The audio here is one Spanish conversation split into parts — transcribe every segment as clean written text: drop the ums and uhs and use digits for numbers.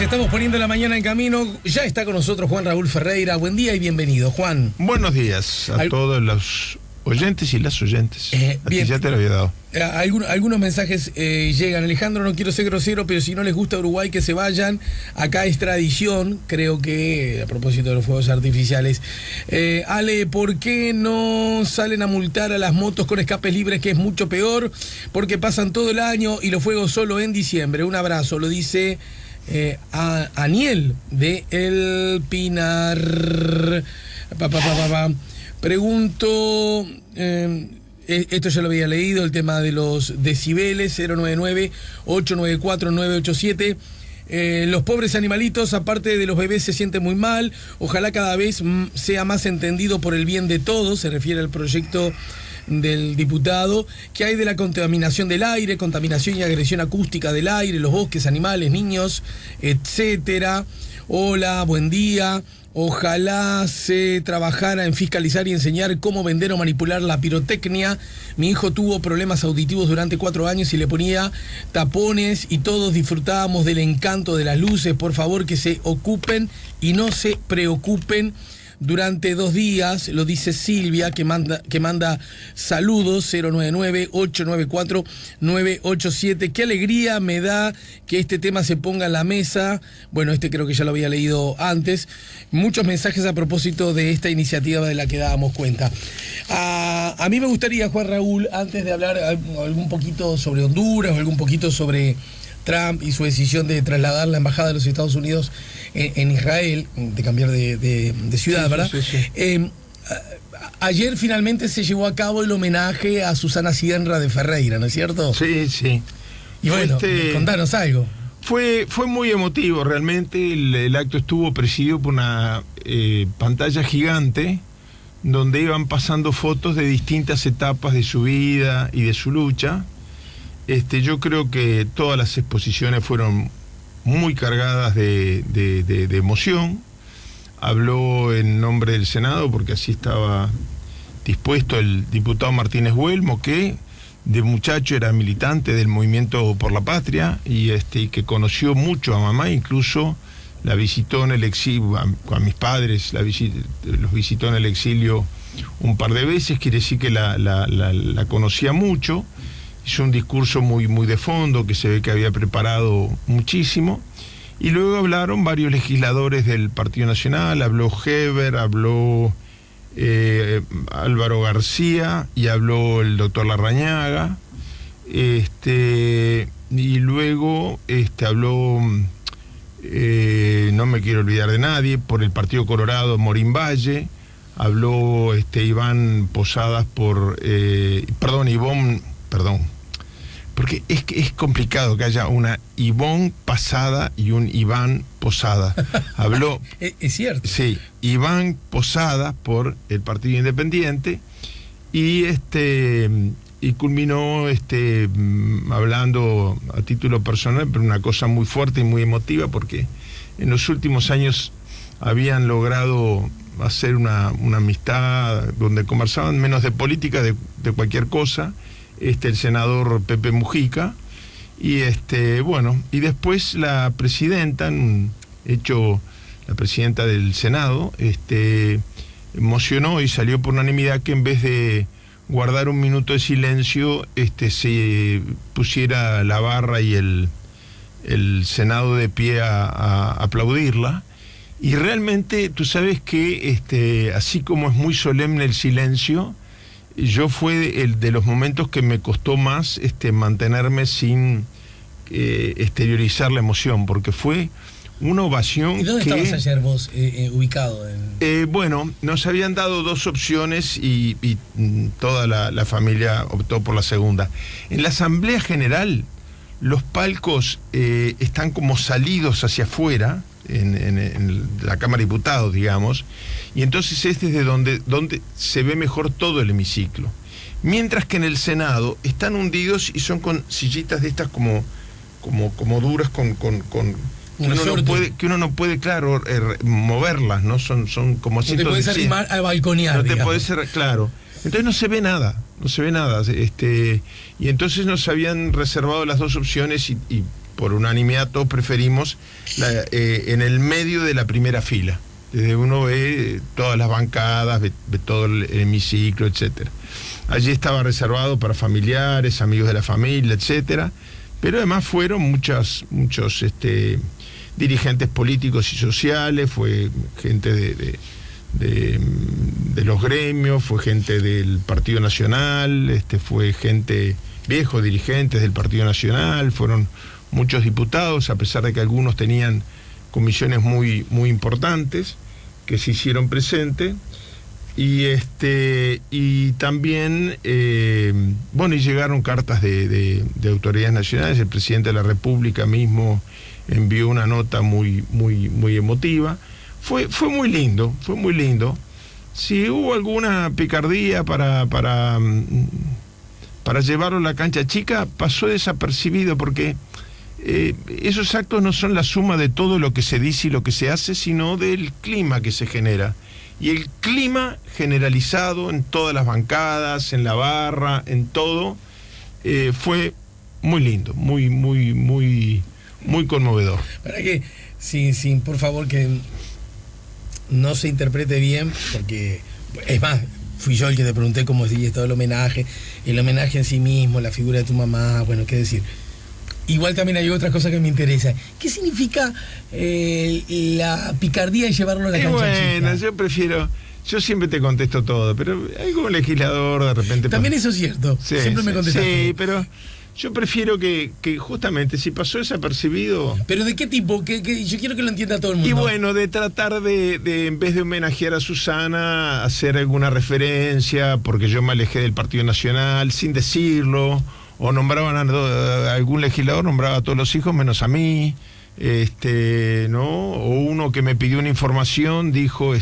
Les estamos poniendo la mañana en camino. Ya está con nosotros Juan Raúl Ferreira. Buen día y bienvenido, Juan. Buenos días a todos los oyentes y las oyentes. Bien. Ya te lo había dado. Algunos mensajes llegan. Alejandro, no quiero ser grosero, pero si no les gusta Uruguay, que se vayan. Acá es tradición, creo que, a propósito de los fuegos artificiales. Ale, ¿por qué no salen a multar a las motos con escapes libres, que es mucho peor? Porque pasan todo el año y los fuegos solo en diciembre. Un abrazo, lo dice a Aniel de El Pinar. Pregunto, esto ya lo había leído, el tema de los decibeles, 099-894-987. Los pobres animalitos, aparte de los bebés, se sienten muy mal. Ojalá cada vez sea más entendido por el bien de todos. Se refiere al proyecto del diputado. ¿Qué hay de la contaminación del aire, contaminación y agresión acústica del aire, los bosques, animales, niños, etcétera? Hola, buen día. Ojalá se trabajara en fiscalizar y enseñar cómo vender o manipular la pirotecnia. Mi hijo tuvo problemas auditivos durante 4 años y le ponía tapones y todos disfrutábamos del encanto de las luces. Por favor, que se ocupen y no se preocupen durante 2 días, lo dice Silvia, que manda saludos, 099-894-987. Qué alegría me da que este tema se ponga en la mesa. Bueno, creo que ya lo había leído antes. Muchos mensajes a propósito de esta iniciativa de la que dábamos cuenta. A mí me gustaría, Juan Raúl, antes de hablar algún poquito sobre Honduras o algún poquito sobre Trump y su decisión de trasladar la embajada de los Estados Unidos en Israel, de cambiar de ciudad, sí, ¿verdad? Sí. Ayer finalmente se llevó a cabo el homenaje a Susana Sierra de Ferreira, ¿no es cierto? Sí, sí. Y bueno, contanos algo. Fue muy emotivo, realmente. El acto estuvo presidido por una pantalla gigante donde iban pasando fotos de distintas etapas de su vida y de su lucha. Yo creo que todas las exposiciones fueron muy cargadas de emoción. Habló en nombre del Senado, porque así estaba dispuesto el diputado Martínez Huelmo, que de muchacho era militante del Movimiento por la Patria y que conoció mucho a mamá, incluso la visitó en el exilio, a mis padres los visitó en el exilio un par de veces, quiere decir que la conocía mucho. Hizo un discurso muy de fondo que se ve que había preparado muchísimo. Y luego hablaron varios legisladores del Partido Nacional, habló Heber, habló Álvaro García y habló el doctor Larrañaga. Y luego habló, no me quiero olvidar de nadie, por el Partido Colorado, Morín Valle. Habló Iván Posadas porque es complicado que haya una Ivón Posada y un Iván Posada. Habló... Es cierto. Sí, Iván Posada por el Partido Independiente y culminó hablando a título personal, pero una cosa muy fuerte y muy emotiva, porque en los últimos años habían logrado hacer una amistad donde conversaban menos de política, de cualquier cosa, el senador Pepe Mujica, y y después la presidenta, la presidenta del Senado, emocionó y salió por unanimidad que en vez de guardar un minuto de silencio, se pusiera la barra y el Senado de pie a aplaudirla. Y realmente tú sabes que así como es muy solemne el silencio, fue el de los momentos que me costó más mantenerme sin exteriorizar la emoción, porque fue una ovación. ¿Y dónde estabas ayer vos ubicado? Bueno, nos habían dado 2 opciones y toda la familia optó por la segunda. En la Asamblea General los palcos están como salidos hacia afuera, en la Cámara de Diputados, digamos, y entonces es desde donde se ve mejor todo el hemiciclo. Mientras que en el Senado están hundidos y son con sillitas de estas como duras, que uno no puede, claro, moverlas, ¿no? Son como asientos. No te puedes arrimar a balconear. No te puedes, claro. Entonces no se ve nada. Y entonces nos habían reservado las 2 opciones y por unanimidad todos preferimos en el medio de la primera fila. Desde uno ve todas las bancadas, ve todo el hemiciclo, etcétera. Allí estaba reservado para familiares, amigos de la familia, etcétera. Pero además fueron muchos dirigentes políticos y sociales, fue gente de los gremios, fue gente del Partido Nacional, fue gente, viejos dirigentes del Partido Nacional, fueron muchos diputados, a pesar de que algunos tenían comisiones muy, muy importantes que se hicieron presentes. Y también, y llegaron cartas de autoridades nacionales. El presidente de la República mismo envió una nota muy, muy, muy emotiva. Fue muy lindo, fue muy lindo. Si hubo alguna picardía para llevarlo a la cancha chica, pasó desapercibido, porque esos actos no son la suma de todo lo que se dice y lo que se hace, sino del clima que se genera. Y el clima generalizado en todas las bancadas, en la barra, en todo, fue muy lindo, muy, muy, muy, muy conmovedor. Para que, sin por favor, que no se interprete bien, porque, es más, fui yo el que te pregunté cómo sigue todo el homenaje en sí mismo, la figura de tu mamá, bueno, qué decir. Igual también hay otras cosas que me interesan. ¿Qué significa la picardía y llevarlo a la cancha chica? Yo siempre te contesto todo, pero hay como legislador de repente... También eso es cierto, siempre me contestas todo. Sí, pero yo prefiero que justamente, si pasó desapercibido... ¿Pero de qué tipo? Yo quiero que lo entienda todo el mundo. Y bueno, de tratar de en vez de homenajear a Susana, hacer alguna referencia, porque yo me alejé del Partido Nacional, sin decirlo... O nombraban a algún legislador, nombraba a todos los hijos menos a mí, ¿no? O uno que me pidió una información dijo,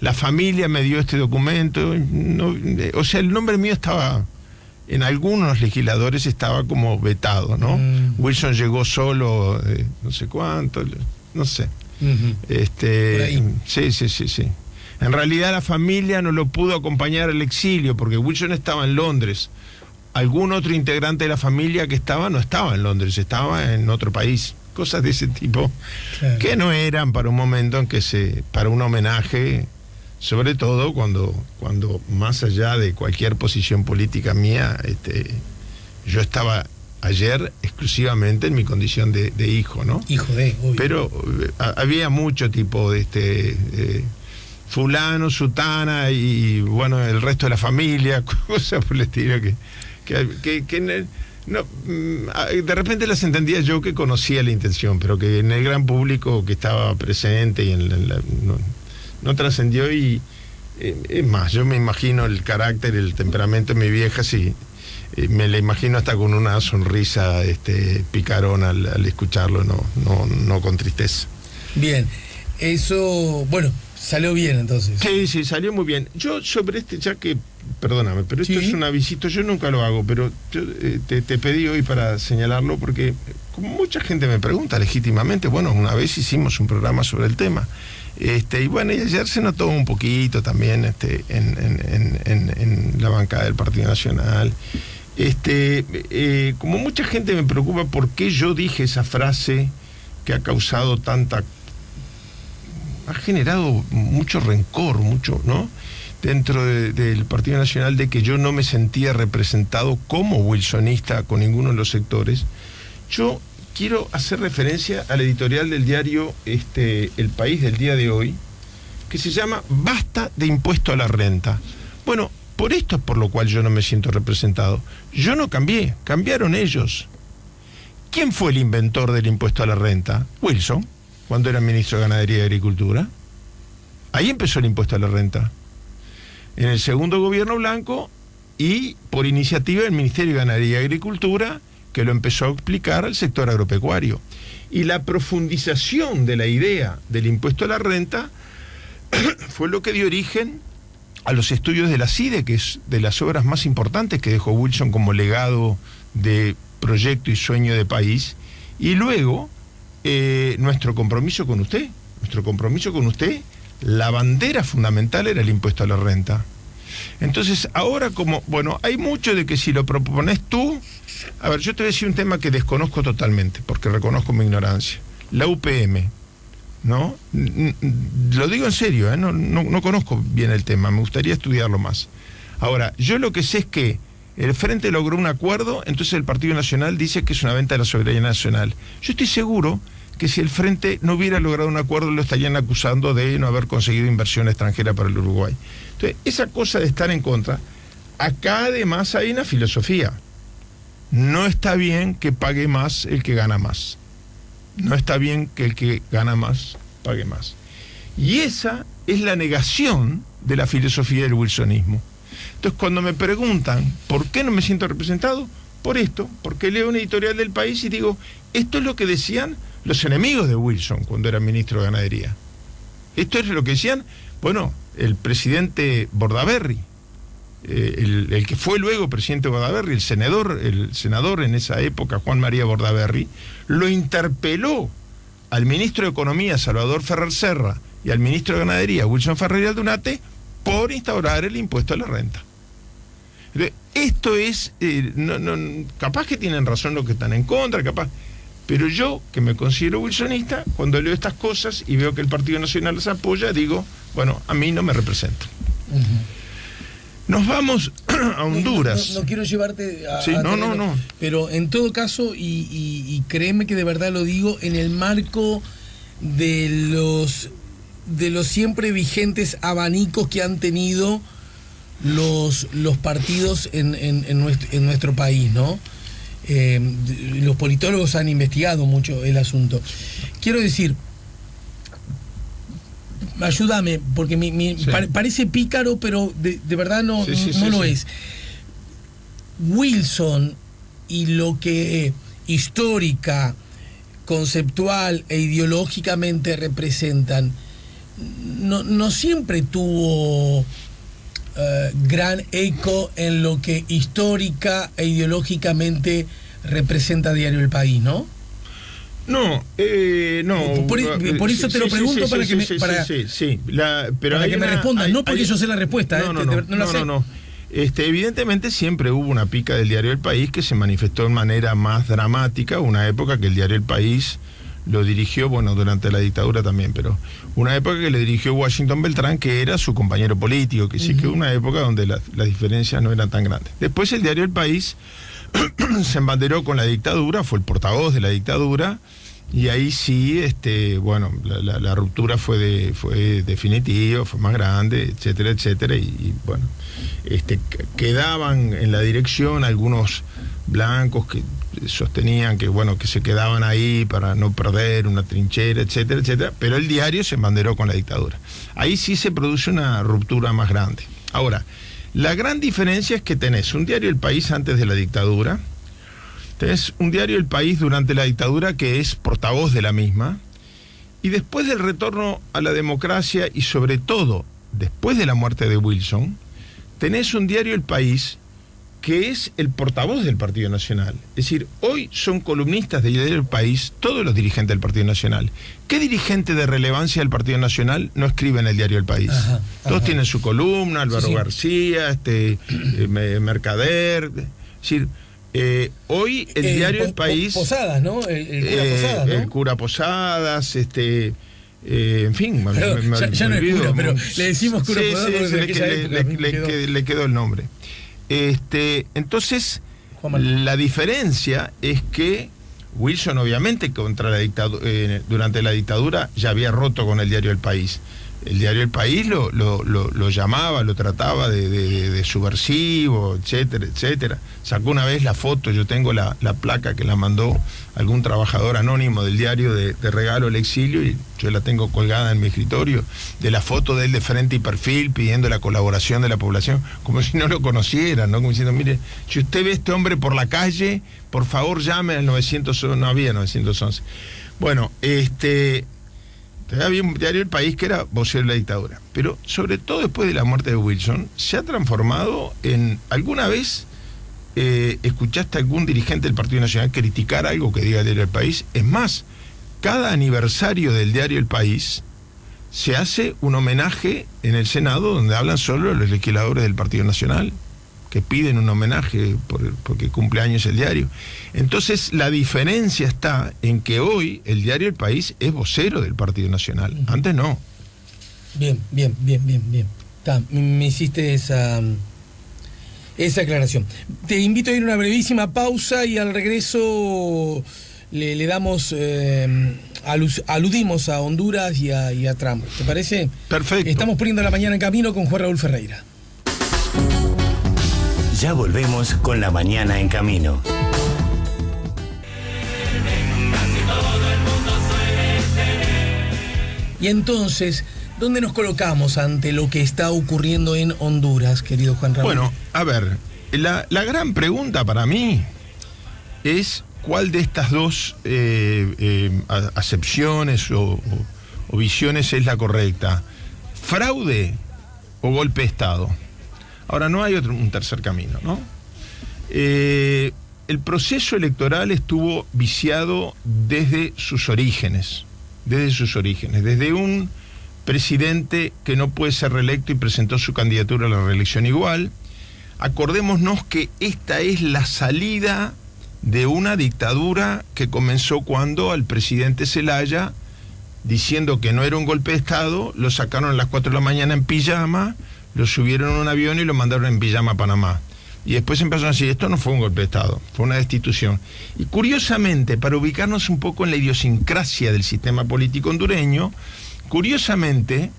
la familia me dio este documento. No, o sea, el nombre mío estaba, en algunos legisladores estaba como vetado, ¿no? Wilson llegó solo, no sé cuánto, no sé. Por ahí. Sí. En realidad la familia no lo pudo acompañar al exilio, porque Wilson estaba en Londres. Algún otro integrante de la familia que no estaba en Londres, estaba en otro país. Cosas de ese tipo, claro, que no eran para un momento en que para un homenaje, sobre todo cuando más allá de cualquier posición política mía, yo estaba ayer exclusivamente en mi condición de hijo, ¿no? Hijo de, obvio. Pero había mucho tipo de fulano, sutana y bueno, el resto de la familia, cosas por el estilo que no, de repente las entendía yo, que conocía la intención, pero que en el gran público que estaba presente y no trascendió. Y es más, yo me imagino el carácter, el temperamento de mi vieja, me la imagino hasta con una sonrisa picarona al escucharlo, no con tristeza. Bien, eso, bueno, salió bien entonces. Sí, salió muy bien. Yo sobre ya que, perdóname, pero esto es un avisito, yo nunca lo hago, pero yo te pedí hoy para señalarlo, porque como mucha gente me pregunta legítimamente, bueno, una vez hicimos un programa sobre el tema, y bueno, y ayer se notó un poquito también en la bancada del Partido Nacional, como mucha gente me preocupa por qué yo dije esa frase que ha causado ha generado mucho rencor, ¿no? Dentro del Partido Nacional, de que yo no me sentía representado como wilsonista con ninguno de los sectores. Yo quiero hacer referencia al editorial del diario El País del día de hoy, que se llama Basta de impuesto a la renta. Bueno, por esto es por lo cual yo no me siento representado. Yo no cambié, cambiaron ellos. ¿Quién fue el inventor del impuesto a la renta? Wilson, cuando era ministro de Ganadería y Agricultura. Ahí empezó el impuesto a la renta. En el segundo gobierno blanco, y por iniciativa del Ministerio de Ganadería y Agricultura, que lo empezó a explicar al sector agropecuario. Y la profundización de la idea del impuesto a la renta fue lo que dio origen a los estudios de la CIDE, que es de las obras más importantes que dejó Wilson como legado de proyecto y sueño de país. Y luego, nuestro compromiso con usted, la bandera fundamental era el impuesto a la renta. Entonces, ahora hay mucho de que si lo propones tú, A ver, yo te voy a decir un tema que desconozco totalmente, porque reconozco mi ignorancia. La UPM, ¿no? Lo digo en serio, no conozco bien el tema, me gustaría estudiarlo más. Ahora, yo lo que sé es que el Frente logró un acuerdo, entonces el Partido Nacional dice que es una venta de la soberanía nacional. Yo estoy seguro que si el Frente no hubiera logrado un acuerdo, lo estarían acusando de no haber conseguido inversión extranjera para el Uruguay. Entonces, esa cosa de estar en contra, acá además hay una filosofía. No está bien que pague más el que gana más. No está bien que el que gana más pague más. Y esa es la negación de la filosofía del wilsonismo. Entonces, cuando me preguntan por qué no me siento representado, por esto, porque leo un editorial del País y digo, esto es lo que decían los enemigos de Wilson cuando era ministro de Ganadería. Esto es lo que decían, bueno, el presidente Bordaberry, el que fue luego presidente Bordaberry, el senador en esa época, Juan María Bordaberry, lo interpeló al ministro de Economía, Salvador Ferrer Serra, y al ministro de Ganadería, Wilson Ferrer Aldunate, por instaurar el impuesto a la renta. Esto es, capaz que tienen razón los que están en contra, capaz, pero yo, que me considero wilsonista, cuando leo estas cosas y veo que el Partido Nacional las apoya, digo, bueno, a mí no me representa. Nos vamos a Honduras. No quiero llevarte a... Sí, no. Pero en todo caso, y créeme que de verdad lo digo, en el marco de los siempre vigentes abanicos que han tenido los partidos en nuestro país, ¿no? Los politólogos han investigado mucho el asunto. Quiero decir, ayúdame, porque sí. Parece pícaro, pero de verdad no lo es. Wilson y lo que histórica, conceptual e ideológicamente representan, no siempre tuvo gran eco en lo que histórica e ideológicamente representa Diario El País, ¿no? No. Por eso te lo pregunto para que me respondas, no porque yo sé la respuesta. No. Evidentemente siempre hubo una pica del Diario El País que se manifestó de manera más dramática, una época que el Diario El País lo dirigió, bueno, durante la dictadura también, pero una época que le dirigió Washington Beltrán, que era su compañero político, que sí que una época donde las diferencias no eran tan grandes. Después el Diario El País se embanderó con la dictadura, fue el portavoz de la dictadura, y ahí sí, la ruptura fue definitiva, fue más grande, etcétera, y bueno, quedaban en la dirección algunos blancos que sostenían que se quedaban ahí para no perder una trinchera, etcétera, pero el diario se embanderó con la dictadura. Ahí sí se produce una ruptura más grande. Ahora, la gran diferencia es que tenés un diario El País antes de la dictadura, tenés un diario El País durante la dictadura que es portavoz de la misma, y después del retorno a la democracia y sobre todo después de la muerte de Wilson, tenés un diario El País que es el portavoz del Partido Nacional. Es decir, hoy son columnistas del diario El País todos los dirigentes del Partido Nacional. ¿Qué dirigente de relevancia del Partido Nacional no escribe en el diario El País? Todos tienen su columna, Álvaro García, Mercader. Es decir, hoy el diario El País... Posadas, ¿no? El cura Posadas, ¿no? El cura Posadas, en fin, ya no es cura, pero le decimos cura Posadas porque le quedó el nombre. Entonces, la diferencia es que Wilson, obviamente, durante la dictadura ya había roto con el diario El País. El diario El País lo llamaba, lo trataba de subversivo, etcétera. Sacó una vez la foto, yo tengo la placa que la mandó algún trabajador anónimo del diario de regalo al exilio, y yo la tengo colgada en mi escritorio, de la foto de él de frente y perfil, pidiendo la colaboración de la población, como si no lo conocieran, ¿no? Como diciendo, mire, si usted ve a este hombre por la calle, por favor llame al 911, no había 911. Bueno, había un diario El País que era vocero de la dictadura, pero sobre todo después de la muerte de Wilson se ha transformado en... ¿Alguna vez escuchaste a algún dirigente del Partido Nacional criticar algo que diga el diario El País? Es más, cada aniversario del diario El País se hace un homenaje en el Senado donde hablan solo los legisladores del Partido Nacional. que piden un homenaje porque cumple años el diario. Entonces la diferencia está en que hoy el diario El País es vocero del Partido Nacional, antes no. Bien. Me hiciste esa aclaración. Te invito a ir a una brevísima pausa y al regreso le damos, aludimos a Honduras y a Trump. ¿Te parece? Perfecto. Estamos poniendo la mañana en camino con Juan Raúl Ferreira. Ya volvemos con La Mañana en Camino. Y entonces, ¿dónde nos colocamos ante lo que está ocurriendo en Honduras, querido Juan Raúl? Bueno, a ver, la gran pregunta para mí es cuál de estas dos acepciones o visiones es la correcta. ¿Fraude o golpe de Estado? Ahora, no hay un tercer camino, ¿no? El proceso electoral estuvo viciado desde sus orígenes, desde un presidente que no puede ser reelecto y presentó su candidatura a la reelección igual. Acordémonos que esta es la salida de una dictadura que comenzó cuando al presidente Zelaya, diciendo que no era un golpe de Estado, lo sacaron a las 4 de la mañana en pijama, lo subieron en un avión y lo mandaron en pijama a Panamá. Y después empezaron a decir, esto no fue un golpe de Estado, fue una destitución. Y curiosamente, para ubicarnos un poco en la idiosincrasia del sistema político hondureño, curiosamente,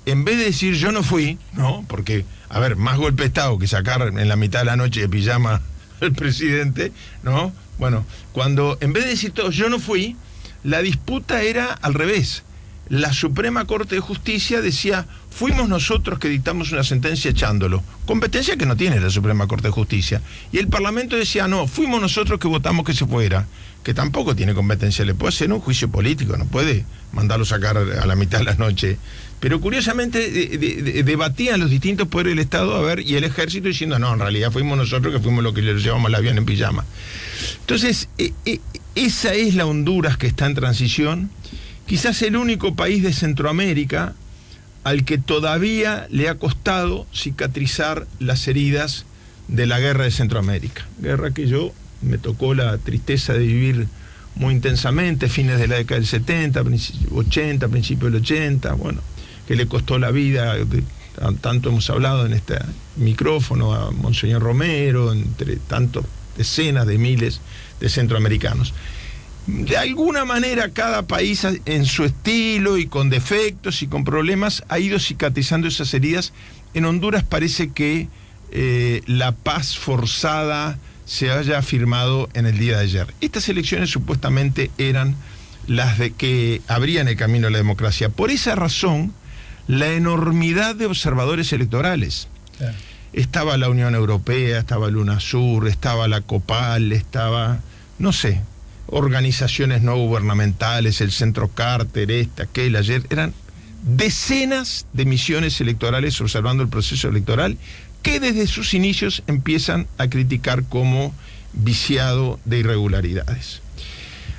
en vez de decir yo no fui, ¿no? Porque, a ver, más golpe de Estado que sacar en la mitad de la noche de pijama al presidente, ¿no? Bueno, cuando en vez de decir todo yo no fui, la disputa era al revés. La Suprema Corte de Justicia decía, fuimos nosotros que dictamos una sentencia echándolo. Competencia que no tiene la Suprema Corte de Justicia. Y el Parlamento decía, no, fuimos nosotros que votamos que se fuera. Que tampoco tiene competencia, le puede hacer un juicio político, no puede mandarlo sacar a la mitad de la noche. Pero curiosamente debatían los distintos poderes del Estado, a ver, y el ejército diciendo, no, en realidad fuimos nosotros que fuimos los que le llevamos el avión en pijama. Entonces, esa es la Honduras que está en transición. Quizás el único país de Centroamérica al que todavía le ha costado cicatrizar las heridas de la guerra de Centroamérica. Guerra que me tocó la tristeza de vivir muy intensamente, fines de la década del 70, 80, principios del 80, bueno, que le costó la vida, tanto hemos hablado en este micrófono, a Monseñor Romero, entre tantos decenas de miles de centroamericanos. De alguna manera cada país en su estilo y con defectos y con problemas ha ido cicatrizando esas heridas. En Honduras parece que la paz forzada se haya firmado en el día de ayer. Estas elecciones supuestamente eran las de que abrían el camino a la democracia. Por esa razón, la enormidad de observadores electorales. Claro. Estaba la Unión Europea, estaba el UNASUR, estaba la COPAL, estaba, no sé, organizaciones no gubernamentales, el Centro Carter, aquel, ayer, eran decenas de misiones electorales observando el proceso electoral que desde sus inicios empiezan a criticar como viciado de irregularidades.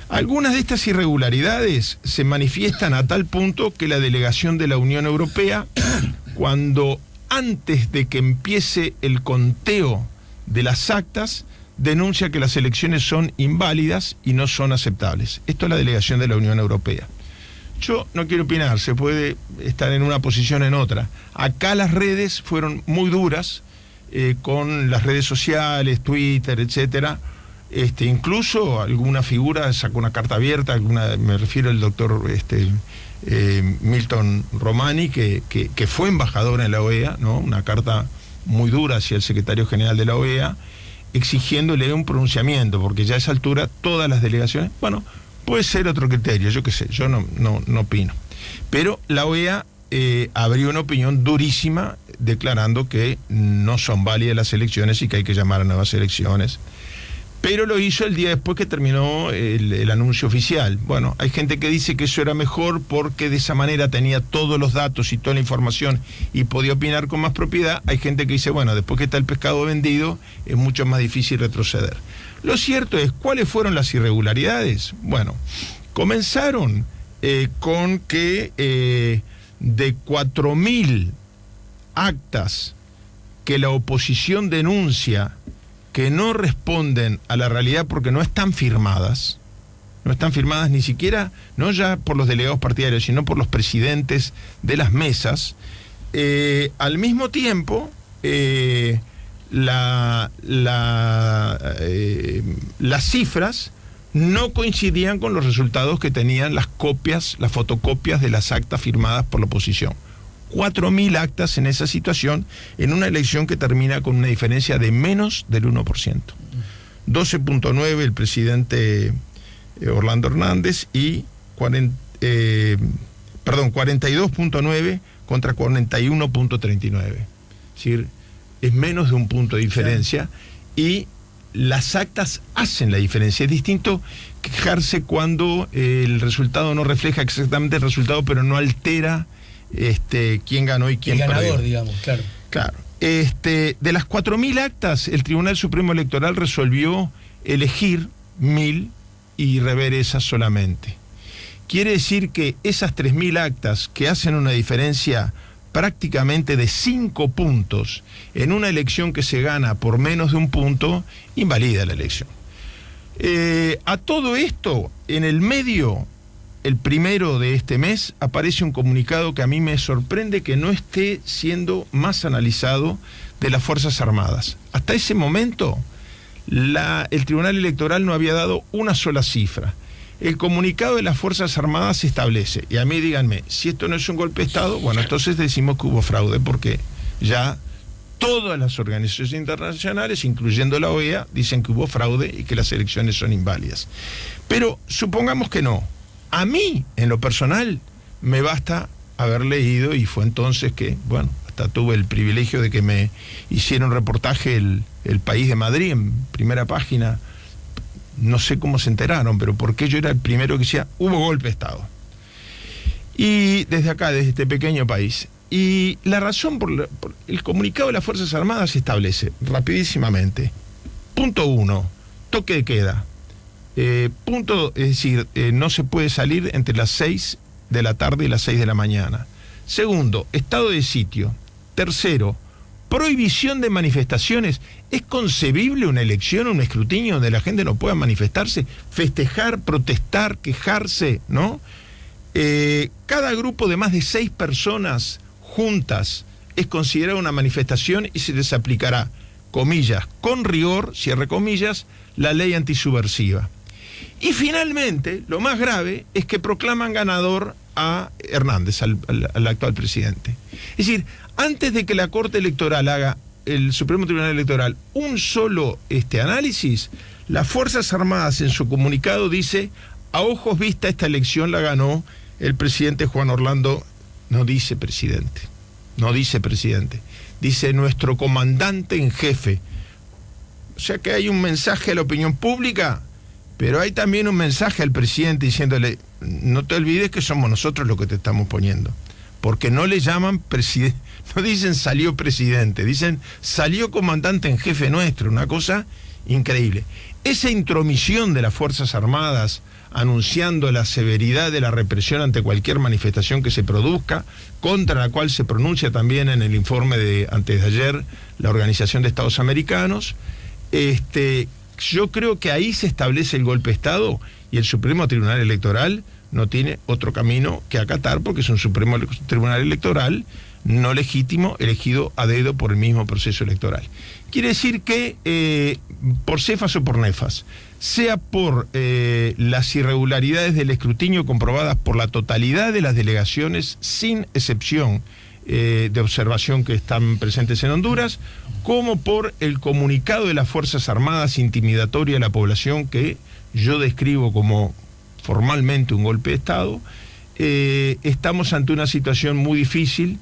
Algunas de estas irregularidades se manifiestan a tal punto que la delegación de la Unión Europea, cuando antes de que empiece el conteo de las actas, denuncia que las elecciones son inválidas y no son aceptables. Esto es la delegación de la Unión Europea. Yo no quiero opinar, se puede estar en una posición o en otra. Acá las redes fueron muy duras, con las redes sociales, Twitter, etcétera. Incluso alguna figura sacó una carta abierta, me refiero al doctor Milton Romani, que fue embajador en la OEA, ¿no? Una carta muy dura hacia el secretario general de la OEA, exigiéndole un pronunciamiento, porque ya a esa altura todas las delegaciones, bueno, puede ser otro criterio, yo qué sé, yo no opino. Pero la OEA abrió una opinión durísima declarando que no son válidas las elecciones y que hay que llamar a nuevas elecciones. Pero lo hizo el día después que terminó el anuncio oficial. Bueno, hay gente que dice que eso era mejor porque de esa manera tenía todos los datos y toda la información y podía opinar con más propiedad. Hay gente que dice, bueno, después que está el pescado vendido, es mucho más difícil retroceder. Lo cierto es, ¿cuáles fueron las irregularidades? Bueno, comenzaron con que de 4.000 actas que la oposición denuncia que no responden a la realidad porque no están firmadas ni siquiera, no ya por los delegados partidarios, sino por los presidentes de las mesas. Al mismo tiempo, las cifras no coincidían con los resultados que tenían las fotocopias de las actas firmadas por la oposición. 4.000 actas en esa situación, en una elección que termina con una diferencia de menos del 1%. 12.9 el presidente Orlando Hernández y 42.9 contra 41.39. Es decir, es menos de un punto de diferencia, y las actas hacen la diferencia. Es distinto quejarse cuando el resultado no refleja exactamente el resultado, pero no altera quién ganó y quién perdió. El ganador, digamos, claro. Claro. De las 4.000 actas, el Tribunal Supremo Electoral resolvió elegir 1.000 y rever esas solamente. Quiere decir que esas 3.000 actas, que hacen una diferencia prácticamente de 5 puntos en una elección que se gana por menos de un punto, invalida la elección. A todo esto, en el medio, el 1 de este mes, aparece un comunicado que a mí me sorprende que no esté siendo más analizado, de las Fuerzas Armadas. Hasta ese momento, el Tribunal Electoral no había dado una sola cifra. El comunicado de las Fuerzas Armadas establece, y a mí díganme, si esto no es un golpe de Estado, bueno, entonces decimos que hubo fraude, porque ya todas las organizaciones internacionales, incluyendo la OEA, dicen que hubo fraude y que las elecciones son inválidas. Pero supongamos que no. A mí, en lo personal, me basta haber leído, y fue entonces que, bueno, hasta tuve el privilegio de que me hiciera un reportaje el País de Madrid en primera página. No sé cómo se enteraron, pero porque yo era el primero que decía, hubo golpe de Estado. Y desde acá, desde este pequeño país. Y la razón por el comunicado de las Fuerzas Armadas establece, rapidísimamente, punto 1, toque de queda. Es decir, no se puede salir entre las 6 de la tarde y las 6 de la mañana. Segundo, estado de sitio. Tercero, prohibición de manifestaciones. ¿Es concebible una elección, un escrutinio donde la gente no pueda manifestarse, festejar, protestar, quejarse, ¿no? Cada grupo de más de 6 personas juntas es considerado una manifestación y se les aplicará, comillas, con rigor, cierre comillas, la ley antisubversiva. Y finalmente, lo más grave es que proclaman ganador a Hernández, al actual presidente. Es decir, antes de que la Corte Electoral haga, el Supremo Tribunal Electoral, un solo análisis, las Fuerzas Armadas en su comunicado dice, a ojos vista esta elección la ganó el presidente Juan Orlando, no dice presidente, dice nuestro comandante en jefe. O sea que hay un mensaje a la opinión pública, pero hay también un mensaje al presidente diciéndole, no te olvides que somos nosotros los que te estamos poniendo. Porque no le llaman presidente, no dicen salió presidente, dicen salió comandante en jefe nuestro, una cosa increíble. Esa intromisión de las Fuerzas Armadas anunciando la severidad de la represión ante cualquier manifestación que se produzca, contra la cual se pronuncia también en el informe de antes de ayer la Organización de Estados Americanos, yo creo que ahí se establece el golpe de Estado, y el Supremo Tribunal Electoral no tiene otro camino que acatar, porque es un Supremo Tribunal Electoral no legítimo, elegido a dedo por el mismo proceso electoral. Quiere decir que por cefas o por nefas, sea por las irregularidades del escrutinio comprobadas por la totalidad de las delegaciones, sin excepción de observación que están presentes en Honduras, como por el comunicado de las Fuerzas Armadas intimidatorio a la población, que yo describo como formalmente un golpe de Estado, estamos ante una situación muy difícil.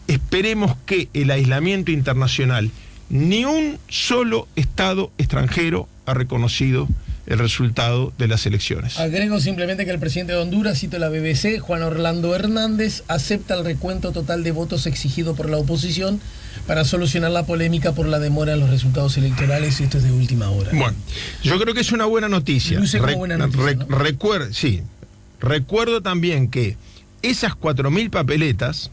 Esperemos que el aislamiento internacional, ni un solo Estado extranjero ha reconocido el resultado de las elecciones. Agrego simplemente que el presidente de Honduras, cito la BBC, Juan Orlando Hernández, acepta el recuento total de votos exigido por la oposición para solucionar la polémica por la demora en los resultados electorales, y esto es de última hora. Bueno, yo creo que es una buena noticia. ¿No? Recuerdo también que esas 4.000 papeletas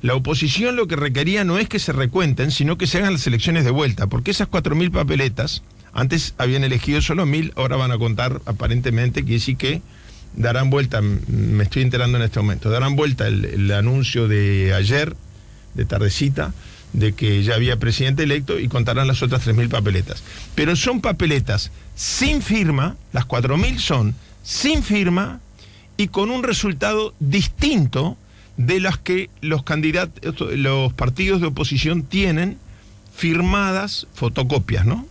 La oposición lo que requería no es que se recuenten, sino que se hagan las elecciones de vuelta, porque esas 4.000 papeletas, antes habían elegido solo 1.000, ahora van a contar aparentemente, quiere decir que darán vuelta, me estoy enterando en este momento, darán vuelta el anuncio de ayer, de tardecita, de que ya había presidente electo y contarán las otras 3.000 papeletas. Pero son papeletas sin firma, las 4.000 son sin firma y con un resultado distinto de las que los candidatos, los partidos de oposición tienen firmadas, fotocopias, ¿no?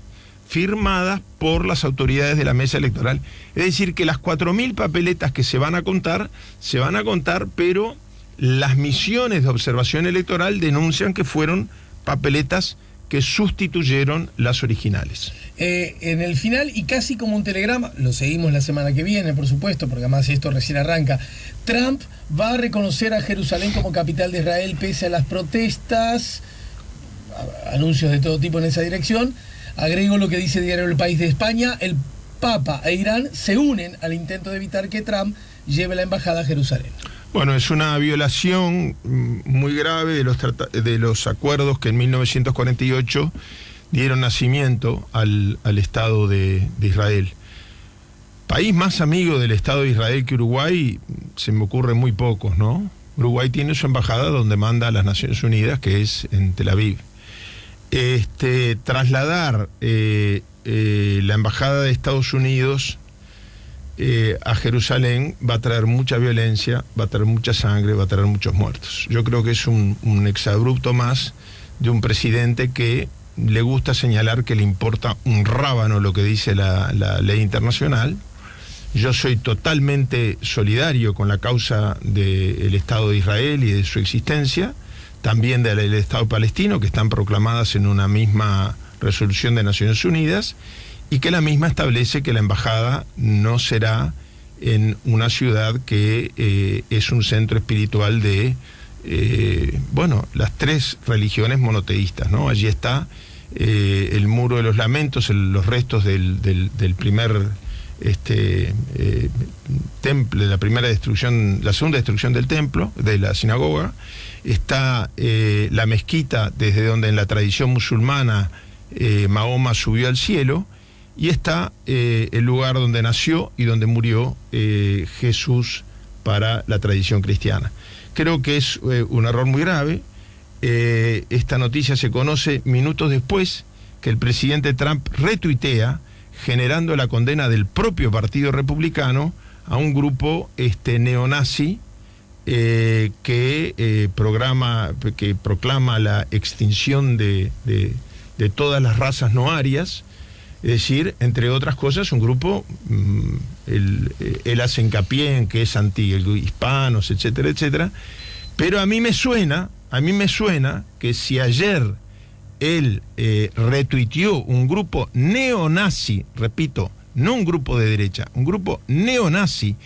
Firmadas por las autoridades de la mesa electoral. Es decir, que las 4.000 papeletas que se van a contar, pero las misiones de observación electoral denuncian que fueron papeletas que sustituyeron las originales. En el final, y casi como un telegrama, lo seguimos la semana que viene, por supuesto, porque además esto recién arranca, Trump va a reconocer a Jerusalén como capital de Israel pese a las protestas, anuncios de todo tipo en esa dirección. Agrego lo que dice Diario El País de España: el Papa e Irán se unen al intento de evitar que Trump lleve la embajada a Jerusalén. Bueno, es una violación muy grave de los acuerdos que en 1948 dieron nacimiento al Estado de Israel. País más amigo del Estado de Israel que Uruguay, se me ocurren muy pocos, ¿no? Uruguay tiene su embajada donde manda a las Naciones Unidas, que es en Tel Aviv. Trasladar la embajada de Estados Unidos a Jerusalén va a traer mucha violencia, va a traer mucha sangre, va a traer muchos muertos. Yo creo que es un exabrupto más de un presidente que le gusta señalar que le importa un rábano lo que dice la ley internacional. Yo soy totalmente solidario con la causa del Estado de Israel y de su existencia, también del Estado palestino, que están proclamadas en una misma resolución de Naciones Unidas, y que la misma establece que la embajada no será en una ciudad que es un centro espiritual de, las 3 religiones monoteístas, ¿no? Allí está el Muro de los Lamentos, los restos del primer templo, la primera destrucción, la segunda destrucción del templo, de la sinagoga. Está la mezquita, desde donde en la tradición musulmana Mahoma subió al cielo, y está el lugar donde nació y donde murió Jesús para la tradición cristiana. Creo que es un error muy grave. Esta noticia se conoce minutos después que el presidente Trump retuitea, generando la condena del propio Partido Republicano a un grupo neonazi que proclama la extinción de todas las razas no arias. Es decir, entre otras cosas, un grupo, él hace hincapié en que es anti-hispanos, etcétera, etcétera, pero a mí me suena que si ayer él retuiteó un grupo neonazi, repito, no un grupo de derecha, un grupo neonazi,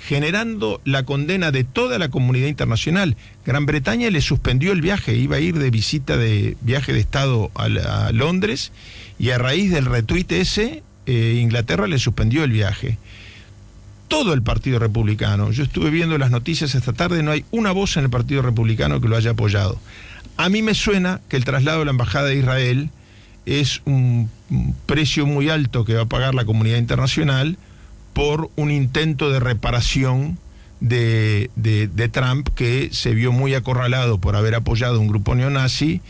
generando la condena de toda la comunidad internacional. Gran Bretaña le suspendió el viaje, iba a ir de visita de viaje de Estado a Londres, y a raíz del retuite ese, Inglaterra le suspendió el viaje. Todo el Partido Republicano, yo estuve viendo las noticias esta tarde, no hay una voz en el Partido Republicano que lo haya apoyado. A mí me suena que el traslado de la Embajada de Israel es un precio muy alto que va a pagar la comunidad internacional por un intento de reparación de Trump, que se vio muy acorralado por haber apoyado un grupo neonazi.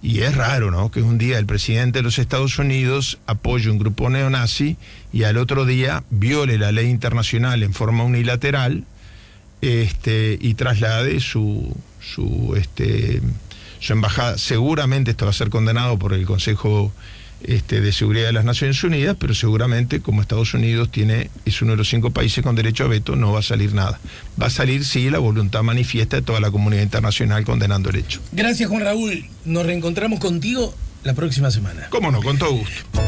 Y es raro, ¿no?, que un día el presidente de los Estados Unidos apoye un grupo neonazi y al otro día viole la ley internacional en forma unilateral y traslade su embajada. Seguramente esto va a ser condenado por el Consejo de Seguridad de las Naciones Unidas, pero seguramente, como Estados Unidos es uno de los 5 países con derecho a veto, no va a salir nada. Va a salir, sí, la voluntad manifiesta de toda la comunidad internacional condenando el hecho. Gracias, Juan Raúl. Nos reencontramos contigo la próxima semana. Cómo no, con todo gusto.